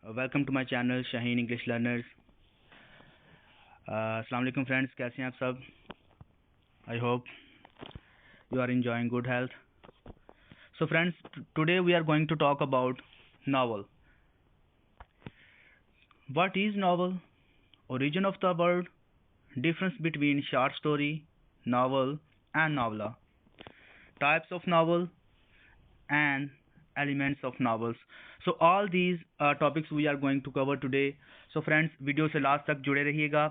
Welcome to my channel Shaheen English learners. अस्सलाम वालेकुम friends, कैसे हैं आप सब? I hope you are enjoying good health. So friends, today we are going to talk about novel. What is novel? Origin of the word, difference between short story, novel and novella, types of novel and elements of novels. So all these topics we are going to cover today. So friends, video से last तक जुड़े रहिएगा।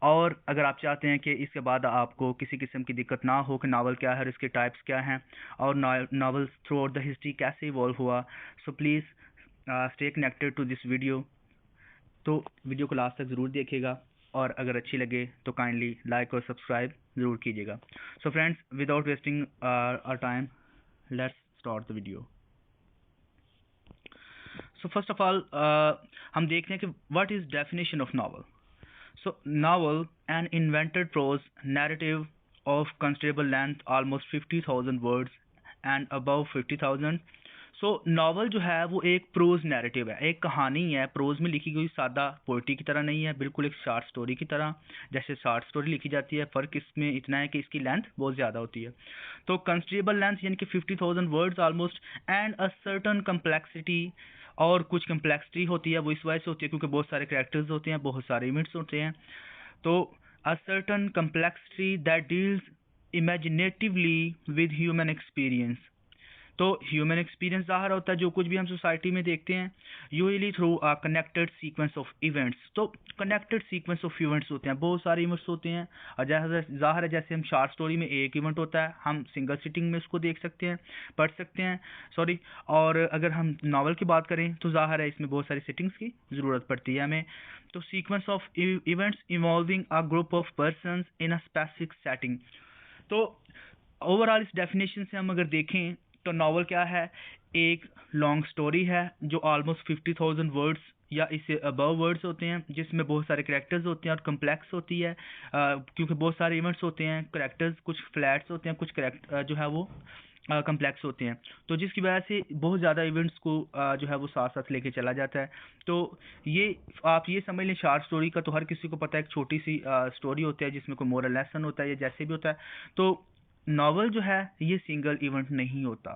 और अगर आप चाहते हैं कि इसके बाद आपको किसी किस्म की दिक्कत ना हो कि नावल क्या है और इसके टाइप्स क्या हैं और novels throughout the history कैसे इवॉल्व हुआ, so please stay connected to this video. तो वीडियो को लास्ट तक ज़रूर देखिएगा और अगर अच्छी लगे तो काइंडली लाइक और सब्सक्राइब ज़रूर कीजिएगा। So friends, without wasting our time, let's start the video. So first of all हम देखते हैं कि what is definition of novel. So, novel, an invented prose narrative of considerable length, almost 50,000 words and above 50,000. So, novel जो है वो एक pros narrative है, एक कहानी है, प्रोज में लिखी गई, सादा पोइट्री की तरह नहीं है, बिल्कुल एक शॉर्ट स्टोरी की तरह। जैसे शॉर्ट स्टोरी लिखी जाती है, फ़र्क इसमें इतना है कि इसकी लेंथ बहुत ज़्यादा होती है। तो कंसिडरेबल लेंथ यानी कि 50,000 words almost, and a certain complexity, और कुछ कम्प्लेक्सिटी होती है, वो इस वजह से होती है क्योंकि बहुत सारे कैरेक्टर्स होते हैं, बहुत सारे इवेंट्स होते हैं। तो a certain complexity that deals imaginatively with human experience. तो ह्यूमन एक्सपीरियंस ज़ाहिर होता है जो कुछ भी हम सोसाइटी में देखते हैं, usually through a connected sequence of events. तो कनेक्टेड सीक्वेंस ऑफ इवेंट्स होते हैं, बहुत सारे इवेंट्स होते हैं, और जैसे ज़ाहिर है जैसे हम शॉर्ट स्टोरी में एक इवेंट होता है, हम सिंगल सिटिंग में उसको देख सकते हैं, पढ़ सकते हैं, सॉरी। और अगर हम नावल की बात करें तो ज़ाहिर है इसमें बहुत सारी सिटिंग्स की ज़रूरत पड़ती है हमें। तो sequence of events involving a group of persons in a specific setting. तो ओवरऑल इस डेफिनेशन से हम अगर देखें तो नावल क्या है, एक लॉन्ग स्टोरी है जो ऑलमोस्ट 50,000 वर्ड्स या इससे अबव वर्ड्स होते हैं, जिसमें बहुत सारे करेक्टर्स होते हैं और कम्प्लेक्स होती है, क्योंकि बहुत सारे इवेंट्स होते हैं, करेक्टर्स कुछ फ्लैट्स होते हैं, कुछ करेक्ट जो है वो कम्प्लेक्स होते हैं। तो जिसकी वजह से बहुत ज़्यादा इवेंट्स को जो है वो साथ साथ लेके चला जाता है। तो ये आप ये समझ लें, शॉर्ट स्टोरी का तो हर किसी को पता है, एक छोटी सी स्टोरी होती है जिसमें कोई मोरल लेसन होता है या जैसे भी होता है। तो नावल जो है ये सिंगल इवेंट नहीं होता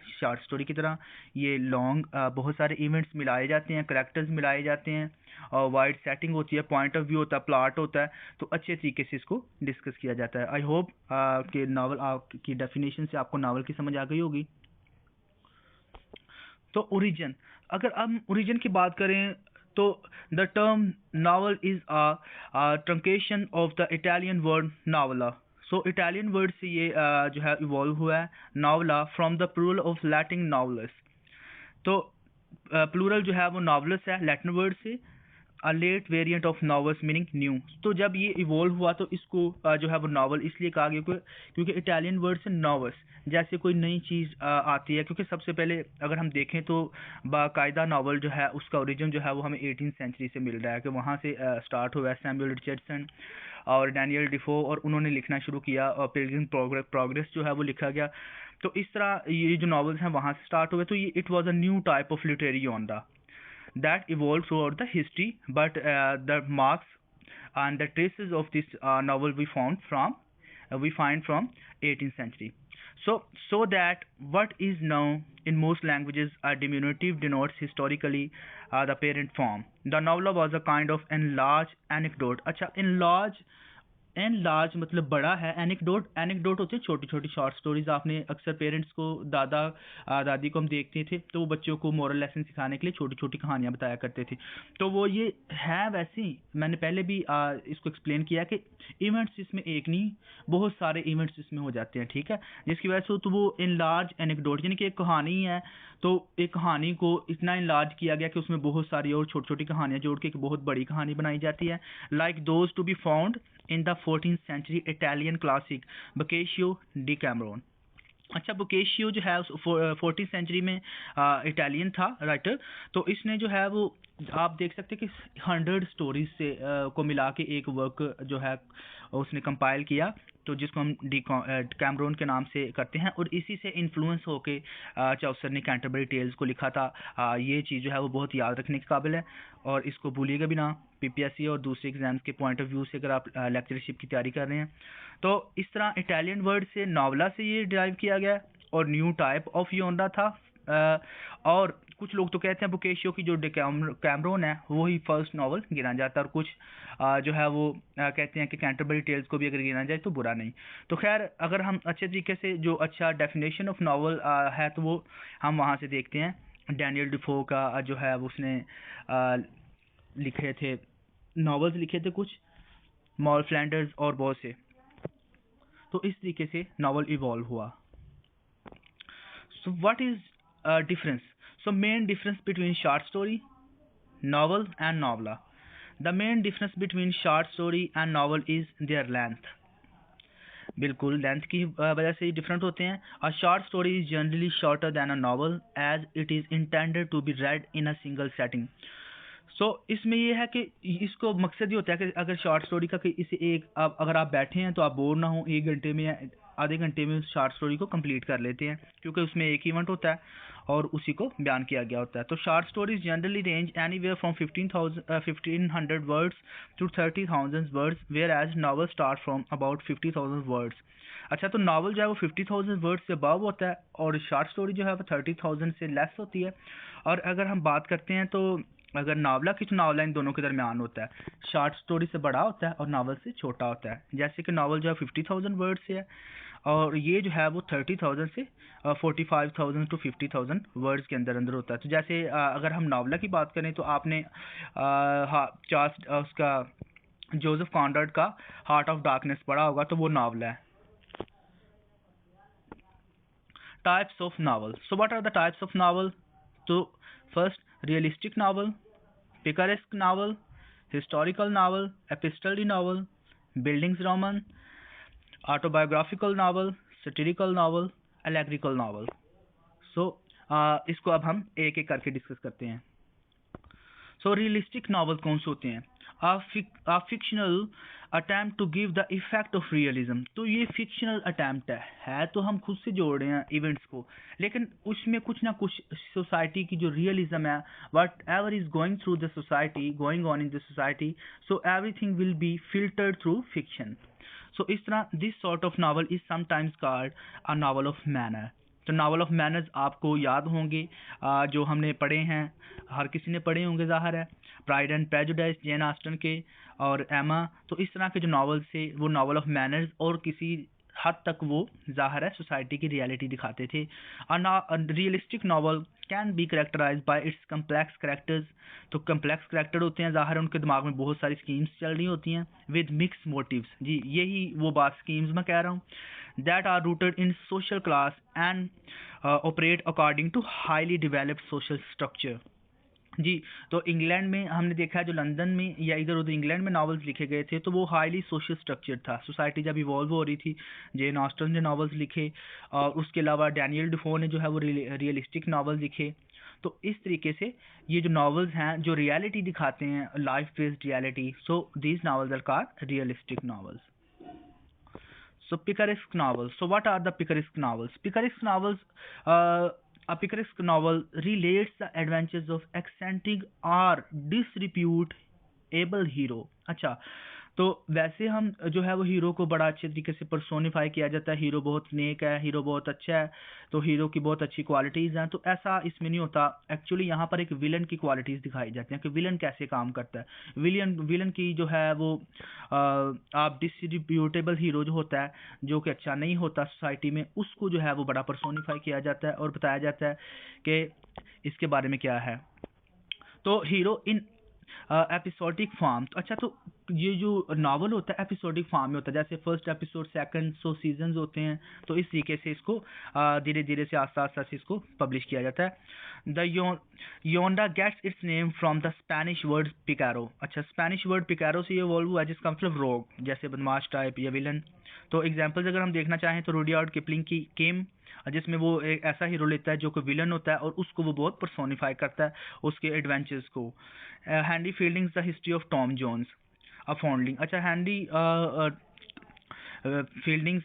शॉर्ट स्टोरी की तरह, ये लॉन्ग बहुत सारे इवेंट्स मिलाए जाते हैं, करेक्टर्स मिलाए जाते हैं, और वाइड सेटिंग होती है, पॉइंट ऑफ व्यू होता है, प्लॉट होता है, तो अच्छे तरीके से इसको डिस्कस किया जाता है। आई होप कि नावल आपकी डेफिनेशन से आपको नावल की समझ आ गई होगी। तो ओरिजिन, अगर हम ओरिजिन की बात करें तो the term novel is a truncation of the Italian word novella. So Italian word से ये जो है इवॉल्व हुआ है, novella, from the plural of Latin novellus. तो प्लूरल जो है वो नावलस है, लैटिन वर्ड से, a late variant of novellus meaning new. तो जब ये इवॉल्व हुआ तो इसको जो है वो नावल इसलिए कहा गया क्योंकि इटालियन वर्ड से नॉवस, जैसे कोई नई चीज़ आती है। क्योंकि सबसे पहले अगर हम देखें तो बाकायदा नावल जो है उसका ओरिजिन जो है वो हमें 18th सेंचुरी से मिल रहा है, कि वहाँ से स्टार्ट हुआ है। सैमुअल रिचर्डसन और डैनियल डिफो और उन्होंने लिखना शुरू किया, और पिलग्रिम प्रोग्रेस जो है वो लिखा गया। तो इस तरह ये जो नॉवल्स हैं वहाँ से स्टार्ट हुए। तो ये it was a new type of literary genre that evolved throughout the history, but the marks and the traces of this novel we find from 18th century. So that what is now in most languages a diminutive denotes historically the parent form. The novel was a kind of enlarged anecdote. अच्छा, enlarge मतलब बड़ा है, anecdote होते हैं छोटी छोटी short stories. आपने अक्सर पेरेंट्स को, दादी को हम देखते थे तो वो बच्चों को मोरल लेसन सिखाने के लिए छोटी छोटी कहानियां बताया करते थे। तो वो ये है वैसे ही, मैंने पहले भी इसको एक्सप्लेन किया कि इवेंट्स इसमें एक नहीं, बहुत सारे इवेंट्स इसमें हो जाते हैं, ठीक है, जिसकी वजह से तो वो इनलार्ज एनेक्डोट यानी कि एक कहानी है, तो एक कहानी को इतना इनलार्ज किया गया कि उसमें बहुत सारी और छोटी छोटी कहानियां जोड़ के एक बहुत बड़ी कहानी बनाई जाती है। Like those to be found in the 14th century Italian classic Boccaccio Decameron. अच्छा, बोccaccio जो है उस 14th सेंचुरी में इटालियन था राइटर। तो इसने जो है वो आप देख सकते हैं कि 100 स्टोरीज से को मिला के एक वर्क जो है उसने कंपाइल किया। तो जिसको हम कैमरून के नाम से करते हैं, और इसी से इन्फ्लुएंस होके चौसर ने कैंटरबरी टेल्स को लिखा था। ये चीज़ जो है वो बहुत याद रखने के काबिल है, और इसको भूलिएगा भी ना पीपीएससी और दूसरे एग्जाम्स के पॉइंट ऑफ व्यू से अगर आप लेक्चरशिप की तैयारी कर रहे हैं। तो इस तरह इटालियन वर्ड से नॉवला से ये डिराइव किया गया, और न्यू टाइप ऑफ योंडा था। और कुछ लोग तो कहते हैं बोकेशियो की जो कैमरून है वो ही फर्स्ट नावल गिना जाता है, और कुछ जो है वो कहते हैं कि कैंटरबरी टेल्स को भी अगर गिना जाए तो बुरा नहीं। तो खैर, अगर हम अच्छे तरीके से जो अच्छा डेफिनेशन ऑफ नावल है तो वो हम वहाँ से देखते हैं। डैनियल डिफो का जो है वो उसने लिखे थे नावल्स, लिखे थे कुछ, मॉल फ्लैंडर्स और बहुत से। तो इस तरीके से नावल इवॉल्व हुआ। So what is difference? So main difference between short story, novel and novella. The main difference between short story and novel is their length. बिल्कुल लेंथ की वजह से डिफरेंट होते हैं। A short story is generally shorter than a novel as it is intended to be read in a single setting. So इसमें ये है कि इसको मकसद ये होता है कि अगर शॉर्ट स्टोरी का कि इसे एक अगर आप बैठे हैं तो आप बोर ना हो, 1 घंटे में या आधे घंटे में उस शॉर्ट स्टोरी को कंप्लीट कर लेते हैं, क्योंकि उसमें एक इवेंट होता है और उसी को बयान किया गया होता है। तो short stories generally range anywhere from 1500 words to 30,000 words, whereas novel start from about 50,000 words. अच्छा, तो नावल जो है वो 50,000 वर्ड्स से अबव होता है, और शॉर्ट स्टोरी जो है वो 30,000 से लेस होती है। और अगर हम बात करते हैं तो अगर नावला की, तो नावला इन दोनों के दरमियान होता है, शॉर्ट स्टोरी से बड़ा होता है और नावल से छोटा होता है। जैसे कि नावल जो है 50,000 वर्ड से है, और ये जो है वो 30,000 से 45,000 टू 50,000 वर्ड्स के अंदर अंदर होता है। तो जैसे अगर हम नावला की बात करें तो आपने चार्ल्स उसका जोसेफ कॉनराड का हार्ट ऑफ डार्कनेस पढ़ा होगा, तो वो नावल है। Types of novel. So what are the types of novel? तो first, realistic novel, picaresque novel, historical novel, epistolary novel, buildings roman, autobiographical novel, satirical novel, allegorical novel. So इसको अब हम एक एक करके डिस्कस करते हैं। सो रियलिस्टिक नावल कौन से होते हैं? A fictional attempt to give the effect of realism. तो ये फिक्शनल अटैम्प्ट है तो हम खुद से जोड़ रहे हैं इवेंट्स को, लेकिन उसमें कुछ ना कुछ सोसाइटी की जो रियलिज्म है, what ever is going through the society, going on in the society, so everything will be filtered through fiction. So इस तरह this sort of novel is sometimes called a novel of manner. तो novel of manners आपको याद होंगे, जो हमने पढ़े हैं, हर किसी ने पढ़े होंगे ज़ाहिर है, pride and prejudice Jane Austen के और एमा। तो इस तरह के जो नावल्स थे वो नावल ऑफ मैनर्स, और किसी हद तक वो ज़ाहिर है सोसाइटी की रियलिटी दिखाते थे। Realistic novel can be characterize by its complex characters. तो कम्प्लेक्स करेक्टर होते हैं, ज़ाहिर है उनके दिमाग में बहुत सारी स्कीम्स चल रही होती हैं, विद मिक्स मोटिव्स। जी यही वो बात स्कीम्स मैं कह रहा हूँ, that are rooted in social class and operate according to highly developed social structure। जी, तो इंग्लैंड में हमने देखा है, जो लंदन में या इधर उधर इंग्लैंड में नावल्स लिखे गए थे, तो वो हाईली सोशल स्ट्रक्चर था। सोसाइटी जब इवॉल्व हो रही थी, जेन ऑस्टन ने नावल्स लिखे, और उसके अलावा डैनियल डिफो ने जो है वो रियलिस्टिक नावल्स लिखे। तो इस तरीके से ये जो नावल्स हैं जो रियलिटी दिखाते हैं, life based reality, so these novels are called realistic novels. So picaresque novels. So what are the picaresque novels? Picaresque novels, a picaresque novel relates the adventures of eccentric or disreputable hero. अच्छा, तो वैसे हम जो है वो hero को बड़ा अच्छे तरीके से पर्सोनिफाई किया जाता है, हीरो बहुत नेक है, हीरो बहुत अच्छा है, तो हीरो की बहुत अच्छी क्वालिटीज़ हैं। तो ऐसा इसमें नहीं होता। एक्चुअली यहाँ पर एक विलन की क्वालिटीज़ दिखाई जाती हैं कि विलन कैसे काम करता है। विलन की जो है वो आप डिस्ट्रीब्यूटेबल हीरो जो होता है, जो कि अच्छा नहीं होता सोसाइटी में, उसको जो है वो बड़ा पर्सोनिफाई किया जाता है और बताया जाता है कि इसके बारे में क्या है। तो हीरो इन एपिसोडिक फॉर्म। अच्छा, तो ये जो नावल होता है एपिसोडिक फॉर्म में होता है, जैसे फर्स्ट एपिसोड, सेकंड, सो सीजन्स होते हैं। तो इस तरीके से इसको धीरे धीरे से आस्ता आस्ता से इसको पब्लिश किया जाता है। द योंडा gets its name from the Spanish word picaro. अच्छा, स्पेनिश वर्ड पिकारो से ये इवॉल्व हुआ, जिसका मतलब रोग, जैसे बदमाश टाइप या विलन। तो एग्जाम्पल्स अगर हम देखना चाहें तो रुडयार्ड किपलिंग की केम, जिसमें वो एक ऐसा हीरो लेता है जो कि विलन होता है और उसको वो बहुत पर्सोनिफाई करता है, उसके एडवेंचर्स को। Henry Fielding's the history of Tom Jones, a foundling. अच्छा, हैंडी फील्डिंग्स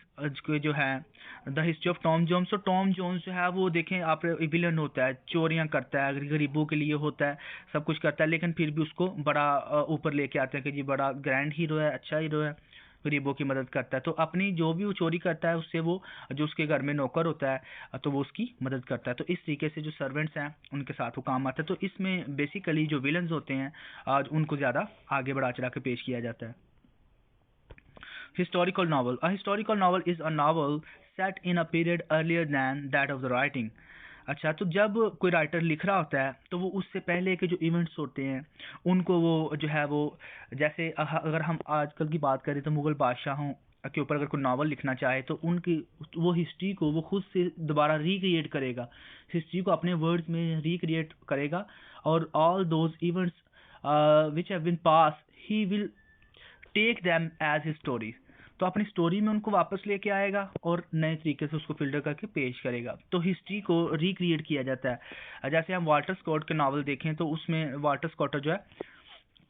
जो है, the history of Tom Jones. तो टॉम जोन्स जो है वो देखें आप, विलन होता है, चोरियां करता है, गरीबों के लिए होता है, सब कुछ करता है, लेकिन फिर भी उसको बड़ा ऊपर लेके आते हैं कि जी बड़ा ग्रैंड हीरो है, अच्छा हीरो है, गरीबों की मदद करता है। तो अपनी जो भी वो चोरी करता है उससे वो, जो उसके घर में नौकर होता है तो वो उसकी मदद करता है। तो इस तरीके से जो सर्वेंट्स हैं उनके साथ वो काम आता है। तो इसमें बेसिकली जो विलन्स होते हैं उनको ज़्यादा आगे बढ़ा चढ़ा के पेश किया जाता है। Historical novel. A historical novel is a novel set in a period earlier than that of the writing. अच्छा, तो जब कोई राइटर लिख रहा होता है तो वो उससे पहले के जो इवेंट्स होते हैं उनको वो जो है वो, जैसे अगर हम आजकल की बात करें तो मुगल बादशाहों के ऊपर अगर कोई नावल लिखना चाहे तो उनकी वो हिस्ट्री को वो खुद से दोबारा रिक्रिएट करेगा, हिस्ट्री को अपने वर्ड्स में रिक्रिएट करेगा, और all those events which have been pass he will take them as his story. तो अपनी स्टोरी में उनको वापस लेके आएगा और नए तरीके से उसको फिल्टर करके पेश करेगा। तो हिस्ट्री को रिक्रिएट किया जाता है। जैसे हम वाल्टर स्कॉट के नावल देखें तो उसमें वाल्टर स्कॉट जो है,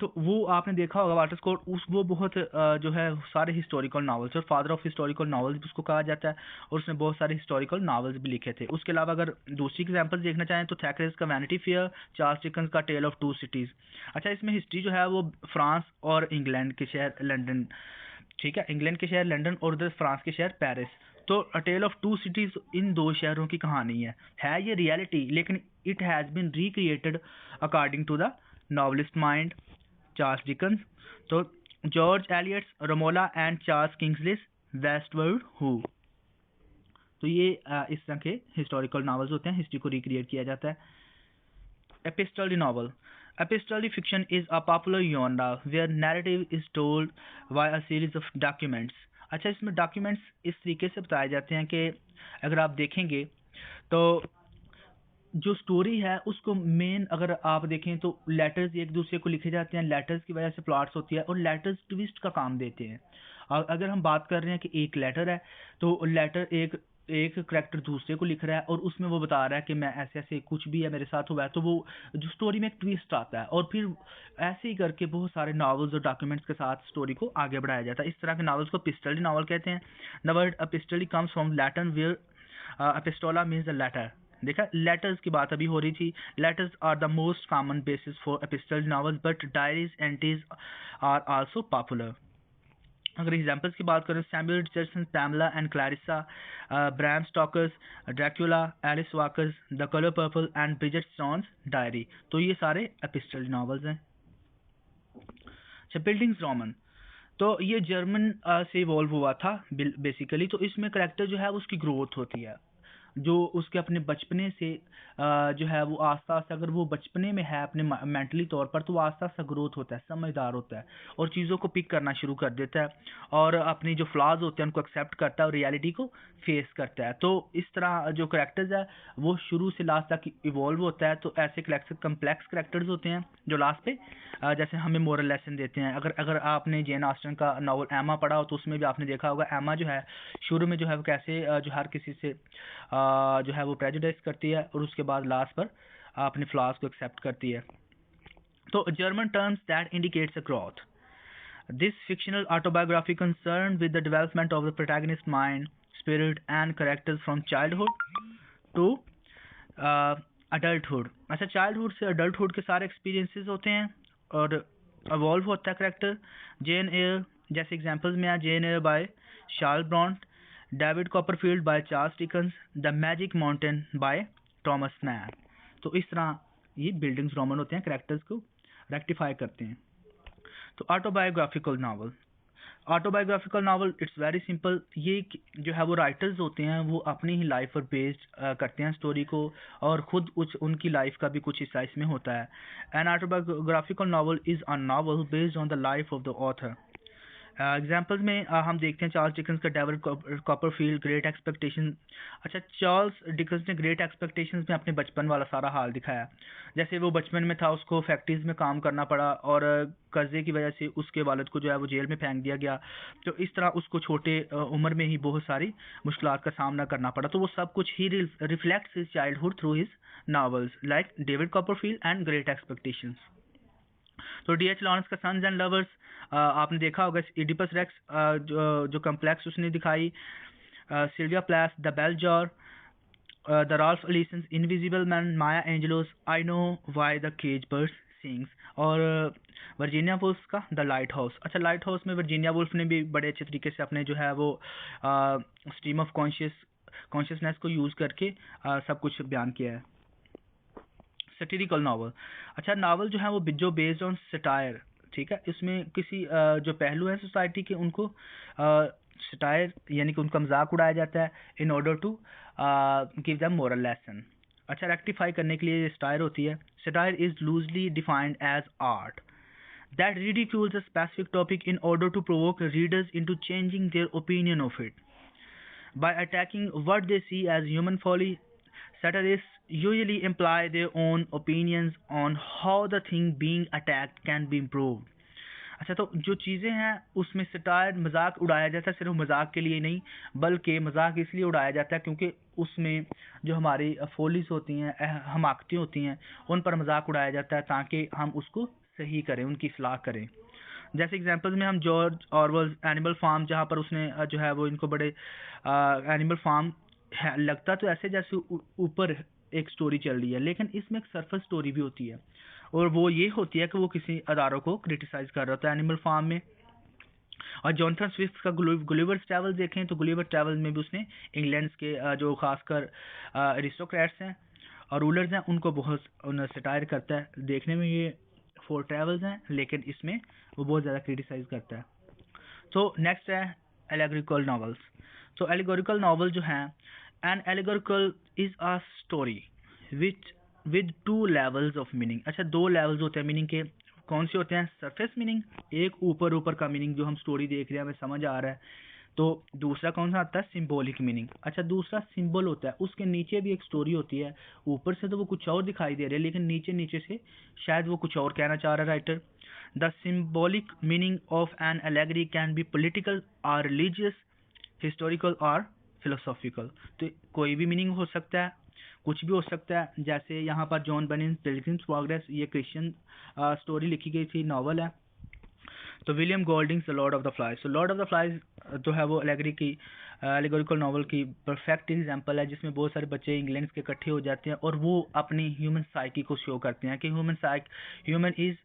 तो वो आपने देखा होगा वाल्टर स्कॉट, उस वो बहुत जो है सारे हिस्टोरिकल नावल्स, और फादर ऑफ हिस्टोरिकल नावल्स भी उसको कहा जाता है, और उसने बहुत सारे हिस्टोरिकल नावल्स भी लिखे थे। उसके अलावा अगर दूसरी एग्जांपल देखना चाहें तो थैकरेज का वैनिटी फेयर, चार्ल्स डिकन्स का टेल ऑफ टू सिटीज़। अच्छा, इसमें हिस्ट्री जो है वो फ्रांस और इंग्लैंड के शहर लंदन, ठीक है, इंग्लैंड के शहर लंदन और उधर फ्रांस के शहर पेरिस। तो a tale of two cities, इन दो शहरों की कहानी है ये रियलिटी, लेकिन it has been recreated according to the novelist mind Charles Dickens. तो George Eliot's Romola and Charles Kingsley's Westward Ho. तो ये इस तरह के हिस्टोरिकल नॉवेल्स होते हैं, हिस्ट्री को रिक्रिएट किया जाता है। Epistolary novel. Epistolary fiction is a popular genre where narrative is told by a series of documents. अच्छा, इसमें डॉक्यूमेंट्स इस तरीके से बताए जाते हैं कि अगर आप देखेंगे तो जो स्टोरी है उसको मेन अगर आप देखें तो लेटर्स एक दूसरे को लिखे जाते हैं, लेटर्स की वजह से प्लॉट्स होती है, और लेटर्स ट्विस्ट का काम देते हैं। और अगर हम बात कर रहे हैं कि एक लेटर है तो लेटर एक एक करेक्टर दूसरे को लिख रहा है और उसमें वो बता रहा है कि मैं ऐसे ऐसे कुछ भी है मेरे साथ हुआ है, तो वो जो स्टोरी में एक ट्विस्ट आता है, और फिर ऐसे ही करके बहुत सारे नॉवेल्स और डॉक्यूमेंट्स के साथ स्टोरी को आगे बढ़ाया जाता है। इस तरह के नॉवेल्स को एपिस्टोलरी नॉवल कहते हैं। The word epistolary comes from Latin where epistola means the letter. देखा, लेटर्स की बात अभी हो रही थी। Letters are the most common basis for epistolary novels, but diaries entries are also popular. अगर एग्जांपल्स की बात करें, Samuel Richardson, Pamela and Clarissa, Bram Stoker's, Dracula, Alice Walker's, the colour purple and Bridget Jones diary. तो ये सारे epistolary novels हैं। अच्छा, buildings Roman, तो ये जर्मन से इवॉल्व हुआ था बेसिकली। तो इसमें करेक्टर जो है उसकी ग्रोथ होती है, जो उसके अपने बचपने से जो है वो आस्ता आस्ता, अगर वो बचपने में है अपने मेंटली तौर पर, तो वो आस्ता आस्ता ग्रोथ होता है, समझदार होता है, और चीज़ों को पिक करना शुरू कर देता है, और अपनी जो फ्लॉज होते हैं उनको एक्सेप्ट करता है और रियलिटी को फेस करता है। तो इस तरह जो करेक्टर्स है वो शुरू से लास्ट तक इवॉल्व होता है। तो ऐसे कम्प्लेक्स करेक्टर्स होते हैं जो लास्ट पे जैसे हमें मोरल लेसन देते हैं। अगर अगर आपने जेन ऑस्टन का नावल एमा पढ़ा हो तो उसमें भी आपने देखा होगा, एमा जो है शुरू में जो है वो कैसे जो हर किसी से जो है वो प्रेजुडिस करती है, और उसके बाद लास्ट पर अपने फ्लॉज को एक्सेप्ट करती है। तो German terms that indicates a growth. This fictional autobiography concerned with the development of the protagonist's mind, spirit, and characters from childhood to adulthood. अच्छा, चाइल्डहुड से अडल्टहुड के सारे एक्सपीरियंसेस होते हैं और अवॉल्व होता है करेक्टर। जेन एयर जैसे एग्जांपल्स में है, Jane Eyre by Charlotte Bronte, David Copperfield by Charles Dickens, the magic mountain by Thomas Mann. तो इस तरह ये बिल्डिंग्स रोमन होते हैं, करेक्टर्स को रेक्टिफाई करते हैं। तो autobiographical novel, autobiographical novel it's very simple. ये जो है वो राइटर्स होते हैं वो अपनी ही लाइफ पर बेस्ड करते हैं स्टोरी को, और खुद उनकी लाइफ का भी कुछ हिस्सा इसमें होता है। N autobiographical novel is a novel based on the life of the author. Examples में हम देखते हैं चार्ल्स डिकन्स का डेविड कॉपरफील्ड, ग्रेट एक्सपेक्टेशन। अच्छा, चार्ल्स डिकन्स ने ग्रेट एक्सपेक्टेशंस में अपने बचपन वाला सारा हाल दिखाया। जैसे वो बचपन में था, उसको फैक्ट्रीज में काम करना पड़ा, और कर्जे की वजह से उसके वालिद को जो है वो जेल में फेंक दिया गया। तो इस तरह उसको छोटे उम्र में ही बहुत सारी मुश्किलात का सामना करना पड़ा। तो वो सब कुछ ही reflects his childhood through his novels like David Copperfield and great expectations. तो डी एच लॉरेंस का सन्स एंड लवर्स आपने देखा होगा, इडिपस रेक्स जो कम्प्लेक्स उसने दिखाई, Sylvia Plath, the bell jar, the Ralph Ellison's, invisible man, Maya Angelou's, I know why the cage birds sings, और Virginia Woolf का द लाइट हाउस। अच्छा, लाइट हाउस में वर्जीनिया वुल्फ ने भी बड़े अच्छे तरीके से अपने जो है वो स्ट्रीम ऑफ कॉन्शियसनेस को यूज़ करके सब कुछ बयान किया है। सैटिरिकल नावल, अच्छा नावल जो है वो जो बेस्ड ऑन सटायर, ठीक है, इसमें किसी जो पहलू हैं सोसाइटी के उनको सटायर यानी कि उनका मजाक उड़ाया जाता है in order to give them moral lesson. अच्छा, रेक्टिफाई करने के लिए सटायर होती है। Satire is loosely defined as art that ridicules a specific topic in order to provoke readers into changing their opinion of it. By attacking what they see as human folly, satirists usually imply their own opinions on how the thing being attacked can be improved. अच्छा, तो जो चीज़ें हैं उसमें satire मजाक उड़ाया जाता है, सिर्फ मजाक के लिए नहीं बल्कि मजाक इसलिए उड़ाया जाता है क्योंकि उसमें जो हमारी फोलीज होती हैं, हमाकतें होती हैं, उन पर मजाक उड़ाया जाता है ताकि हम उसको सही करें, उनकी इस्लाह करें। जैसे एग्जांपल्स में हम जॉर्ज ऑरवेल एनिमल फार्म, जहाँ पर उसने जो है वो इनको बड़े एनिमल फार्म लगता तो ऐसे जैसे ऊपर एक स्टोरी चल रही है, लेकिन इसमें एक सरफेस स्टोरी भी होती है और वो ये होती है कि वो किसी अदारों को क्रिटिसाइज कर रहा होता है एनिमल फार्म में। और जॉनथन स्विफ्ट का गुलिवर्स ट्रैवल देखें तो गुलिवर ट्रैवल में भी उसने इंग्लैंड के जो खासकर एरिस्टोक्रेट्स हैं और रूलर्स हैं उनको बहुत सटायर करता है। देखने में ये 4 ट्रैवल्स हैं लेकिन इसमें वो बहुत ज़्यादा क्रिटिसाइज करता है। तो नेक्स्ट है एलेगोरिकल नॉवेल्स। तो एलेगोरिकल नॉवल जो हैं, an allegorical is a story which with 2 levels of meaning. अच्छा, 2 लेवल्स होते हैं मीनिंग के। कौन से होते हैं? सरफेस मीनिंग, एक ऊपर ऊपर का मीनिंग जो हम स्टोरी देख रहे हैं हमें समझ आ रहा है। तो दूसरा कौन सा आता है? Symbolic meaning. अच्छा, दूसरा सिंबल होता है, उसके नीचे भी एक स्टोरी होती है, ऊपर से तो वो कुछ और दिखाई दे रहा है लेकिन नीचे नीचे से शायद वो कुछ और कहना चाह रहा है writer. The symbolic meaning of an allegory can be political और रिलीजियस, हिस्टोरिकल और फिलोसॉफिकल। तो कोई भी मीनिंग हो सकता है, कुछ भी हो सकता है। जैसे यहाँ पर जॉन बनिंस पिलग्रिम्स प्रोग्रेस, ये क्रिश्चियन स्टोरी लिखी गई थी, नॉवल है। तो William Golding's the lord of the flies, तो लॉर्ड ऑफ द फ्लाइज जो है वो एलेगरी की एलेगोरिकल नॉवल की परफेक्ट एग्जांपल है, जिसमें बहुत सारे बच्चे इंग्लैंड के इकट्ठे हो जाते हैं और वो अपनी ह्यूमन साइकी को शो करते हैं कि human is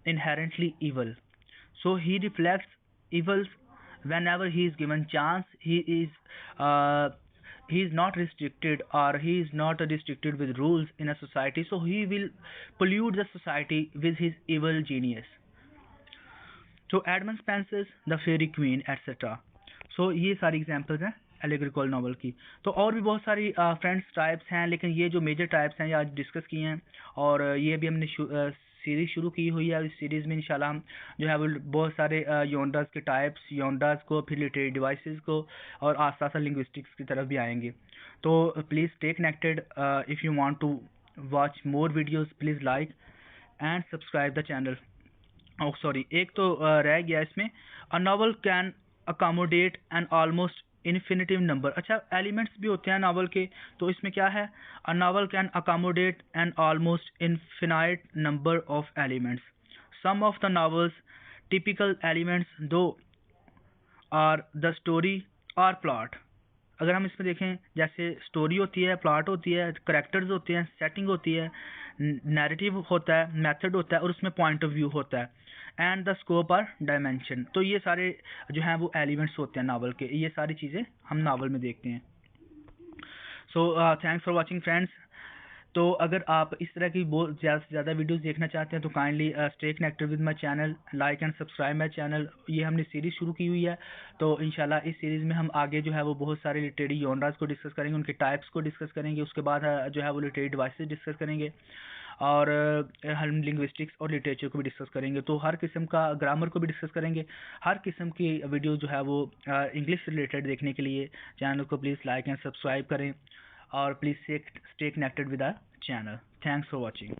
inherently evil, so he reflects evils whenever he is given chance. He is not restricted, or he is not restricted with rules in a society, so he will pollute the society with his evil genius. So Edmund Spencer's The Fairy Queen etc. So ये सारी examples हैं allegorical novel की। तो और भी बहुत सारी friends types हैं, लेकिन ये जो मेजर टाइप्स हैं ये आज डिस्कस किए हैं और ये भी हमने सीरीज शुरू की हुई है। इस सीरीज़ में इंशाल्लाह हम जो है वो बहुत सारे योनडास के टाइप्स, योनडास को, फिर लिटरेरी डिवाइसेस को और आस्ता आस्ता लिंग्विस्टिक्स की तरफ भी आएंगे। तो please stay connected. If you want to watch more videos please like and subscribe the channel. Oh sorry, एक तो रह गया इसमें, a novel can accommodate an almost infinitive number. अच्छा, एलिमेंट्स भी होते हैं नावल के, तो इसमें क्या है? A novel can accommodate an almost infinite number of elements. Some of the novels typical elements though are the story और प्लॉट। अगर हम इसमें देखें, जैसे स्टोरी होती है, प्लॉट होती है, करेक्टर्स होते हैं, सेटिंग होती है, नैरेटिव होता है, मेथड होता है और उसमें पॉइंट ऑफ व्यू होता है, एंड द स्कोप और डायमेंशन। तो ये सारे जो हैं वो एलिमेंट्स होते हैं नावल के, ये सारी चीज़ें हम नावल में देखते हैं। So thanks for watching friends. तो अगर आप इस तरह की बहुत ज़्यादा से ज़्यादा वीडियोस देखना चाहते हैं तो kindly stay connected with my channel, like and subscribe my channel. ये हमने सीरीज़ शुरू की हुई है, तो इंशाल्लाह इस सीरीज़ में हम आगे जो है वो बहुत सारे लिटरेरी जॉनरास को डिस्कस करेंगे, उनके टाइप्स को डिस्कस करेंगे, उसके बाद जो है वो लिटरेरी डिवाइसेस डिस्कस करेंगे और हम लिंग्विस्टिक्स और लिटरेचर को भी डिस्कस करेंगे। तो हर किस्म का ग्रामर को भी डिस्कस करेंगे। हर किस्म की वीडियो जो है वो इंग्लिश रिलेटेड देखने के लिए चैनल को प्लीज़ लाइक एंड सब्सक्राइब करें और please stay connected with our channel. Thanks for watching.